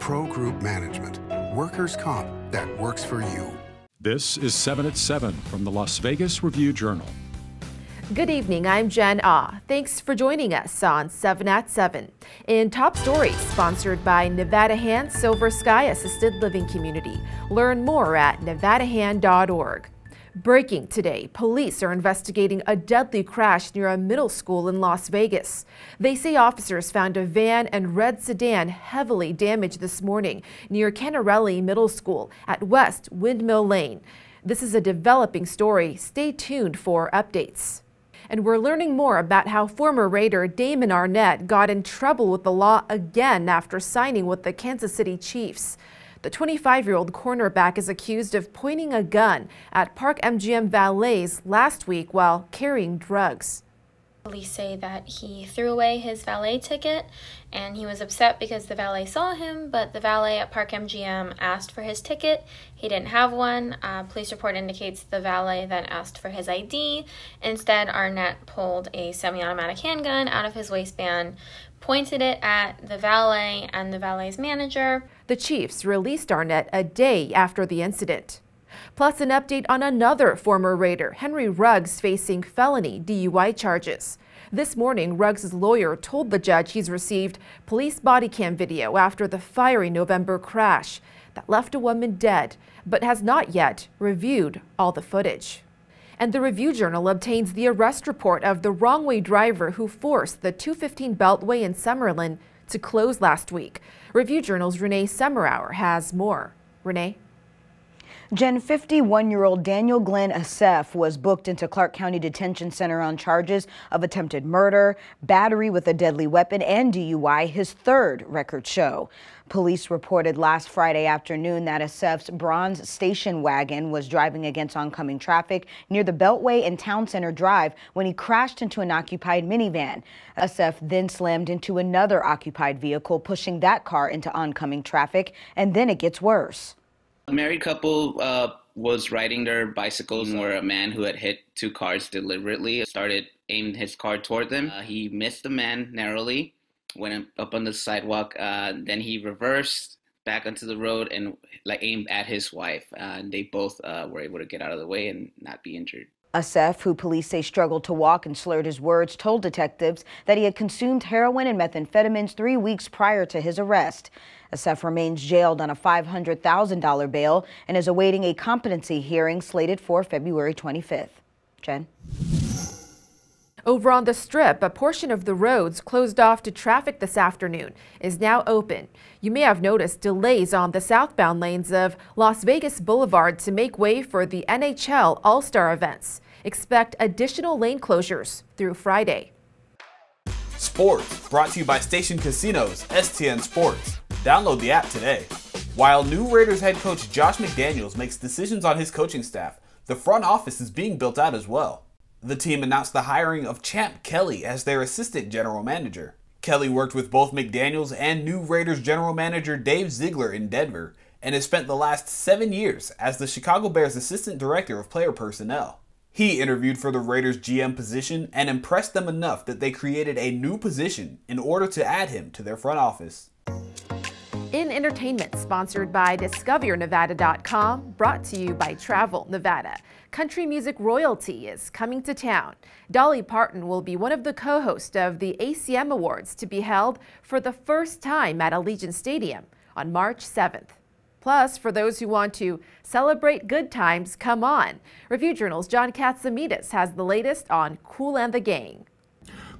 Pro Group Management. Workers' comp that works for you. This is 7 at 7 from the Las Vegas Review-Journal. Good evening, I'm Jen Ah. Thanks for joining us on 7 at 7. In Top Stories, sponsored by Nevada Hand Silver Sky Assisted Living Community. Learn more at nevadahand.org. Breaking today, police are investigating a deadly crash near a middle school in Las Vegas. They say officers found a van and red sedan heavily damaged this morning near Canarelli Middle School at West Windmill Lane. This is a developing story. Stay tuned for updates. And we're learning more about how former Raider Damon Arnette got in trouble with the law again after signing with the Kansas City Chiefs. The 25-year-old cornerback is accused of pointing a gun at Park MGM valets last week while carrying drugs. Police say that he threw away his valet ticket and he was upset because the valet saw him, but the valet at Park MGM asked for his ticket. He didn't have one. Police report indicates the valet then asked for his ID. Instead, Arnette pulled a semi-automatic handgun out of his waistband, pointed it at the valet and the valet's manager. The Chiefs released Arnette a day after the incident. Plus an update on another former Raider, Henry Ruggs, facing felony DUI charges. This morning, Ruggs' lawyer told the judge he's received police body cam video after the fiery November crash that left a woman dead, but has not yet reviewed all the footage. And the Review-Journal obtains the arrest report of the wrong-way driver who forced the 215 Beltway in Summerlin to close last week. Review-Journal's Renee Summerhour has more. Renee? Jen, 51-year-old Daniel Glenn Assef was booked into Clark County Detention Center on charges of attempted murder, battery with a deadly weapon, and DUI, his third record show. Police reported last Friday afternoon that Assef's bronze station wagon was driving against oncoming traffic near the Beltway and Town Center Drive when he crashed into an occupied minivan. Assef then slammed into another occupied vehicle, pushing that car into oncoming traffic, and then it gets worse. A married couple was riding their bicycles where a man who had hit two cars deliberately aimed his car toward them. He missed the man narrowly, went up on the sidewalk, then he reversed back onto the road and aimed at his wife. They both were able to get out of the way and not be injured. Assef, who police say struggled to walk and slurred his words, told detectives that he had consumed heroin and methamphetamines 3 weeks prior to his arrest. Assef remains jailed on a $500,000 bail and is awaiting a competency hearing slated for February 25th. Jen? Over on the Strip, a portion of the roads closed off to traffic this afternoon is now open. You may have noticed delays on the southbound lanes of Las Vegas Boulevard to make way for the NHL All-Star events. Expect additional lane closures through Friday. Sports, brought to you by Station Casinos, STN Sports. Download the app today. While new Raiders head coach Josh McDaniels makes decisions on his coaching staff, the front office is being built out as well. The team announced the hiring of Champ Kelly as their assistant general manager. Kelly worked with both McDaniels and new Raiders general manager Dave Ziegler in Denver and has spent the last 7 years as the Chicago Bears assistant director of player personnel. He interviewed for the Raiders GM position and impressed them enough that they created a new position in order to add him to their front office. In entertainment, sponsored by DiscoverNevada.com, brought to you by Travel Nevada. Country music royalty is coming to town. Dolly Parton will be one of the co-hosts of the ACM Awards to be held for the first time at Allegiant Stadium on March 7th. Plus, for those who want to celebrate good times, come on. Review-Journal's John Katsimides has the latest on KOOL and the Gang.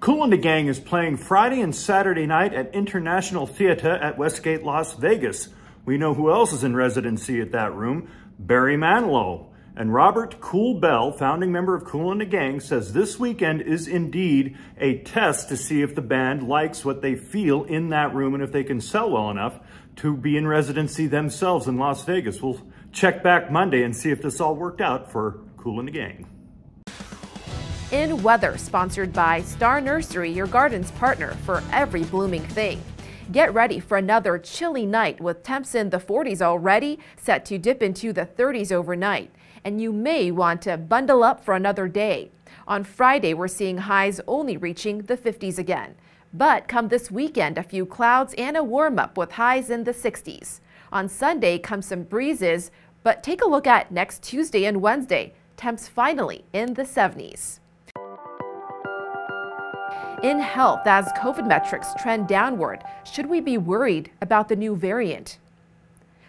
KOOL and the Gang is playing Friday and Saturday night at International Theater at Westgate, Las Vegas. We know who else is in residency at that room, Barry Manilow. And Robert Kool Bell, founding member of KOOL and the Gang, says this weekend is indeed a test to see if the band likes what they feel in that room and if they can sell well enough to be in residency themselves in Las Vegas. We'll check back Monday and see if this all worked out for KOOL and the Gang. In weather, sponsored by Star Nursery, your garden's partner for every blooming thing. Get ready for another chilly night with temps in the 40s already, set to dip into the 30s overnight. And you may want to bundle up for another day. On Friday, we're seeing highs only reaching the 50s again. But come this weekend, a few clouds and a warm-up with highs in the 60s. On Sunday come some breezes, but take a look at next Tuesday and Wednesday. Temps finally in the 70s. In health, as COVID metrics trend downward, should we be worried about the new variant?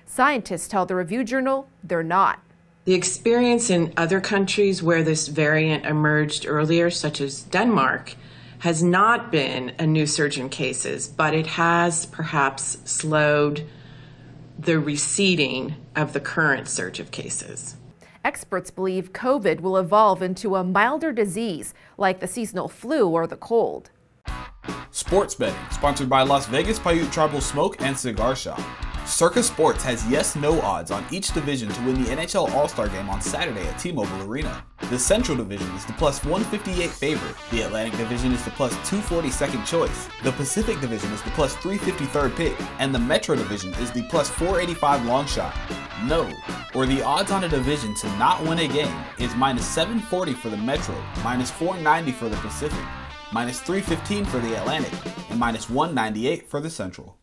Scientists tell the Review Journal they're not. The experience in other countries where this variant emerged earlier, such as Denmark, has not been a new surge in cases, but it has perhaps slowed the receding of the current surge of cases. Experts believe COVID will evolve into a milder disease like the seasonal flu or the cold. Sports betting, sponsored by Las Vegas Paiute Tribal Smoke and Cigar Shop. Circa Sports has yes-no odds on each division to win the NHL All-Star Game on Saturday at T-Mobile Arena. The Central Division is the plus 158 favorite, the Atlantic Division is the plus 240 second choice, the Pacific Division is the plus 350 third pick, and the Metro Division is the plus 485 long shot. No, or the odds on a division to not win a game is minus 740 for the Metro, minus 490 for the Pacific, minus 315 for the Atlantic, and minus 198 for the Central.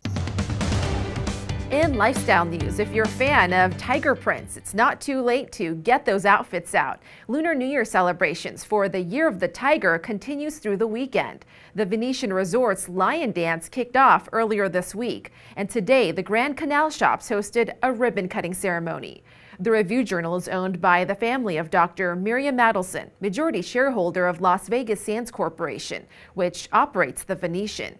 In lifestyle news, if you're a fan of tiger prints, it's not too late to get those outfits out. Lunar New Year celebrations for the Year of the Tiger continues through the weekend. The Venetian Resort's Lion Dance kicked off earlier this week, and today the Grand Canal Shops hosted a ribbon-cutting ceremony. The Review Journal is owned by the family of Dr. Miriam Adelson, majority shareholder of Las Vegas Sands Corporation, which operates the Venetian.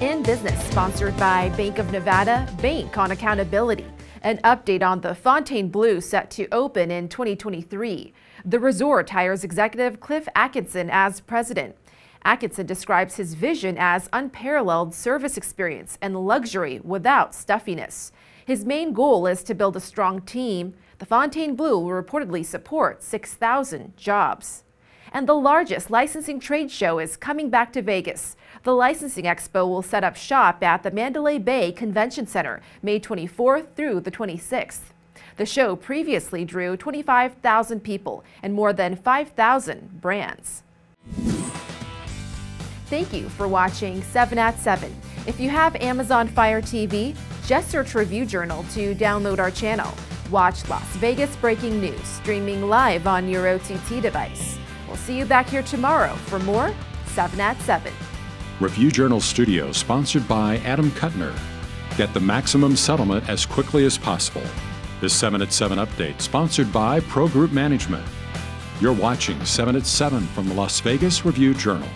In business, sponsored by Bank of Nevada, Bank on Accountability. An update on the FONTAINEBLEAU set to open in 2023. The resort hires executive Cliff Atkinson as president. Atkinson describes his vision as unparalleled service experience and luxury without stuffiness. His main goal is to build a strong team. The FONTAINEBLEAU will reportedly support 6,000 jobs. And the largest licensing trade show is coming back to Vegas. The Licensing Expo will set up shop at the Mandalay Bay Convention Center, May 24th through the 26th. The show previously drew 25,000 people and more than 5,000 brands. Thank you for watching 7 at 7. If you have Amazon Fire TV, just search Review Journal to download our channel. Watch Las Vegas breaking news streaming live on your OTT device. We'll see you back here tomorrow for more 7 at 7. Review Journal Studio, sponsored by Adam Kuttner. Get the maximum settlement as quickly as possible. This 7 at 7 update, sponsored by Pro Group Management. You're watching 7 at 7 from the Las Vegas Review Journal.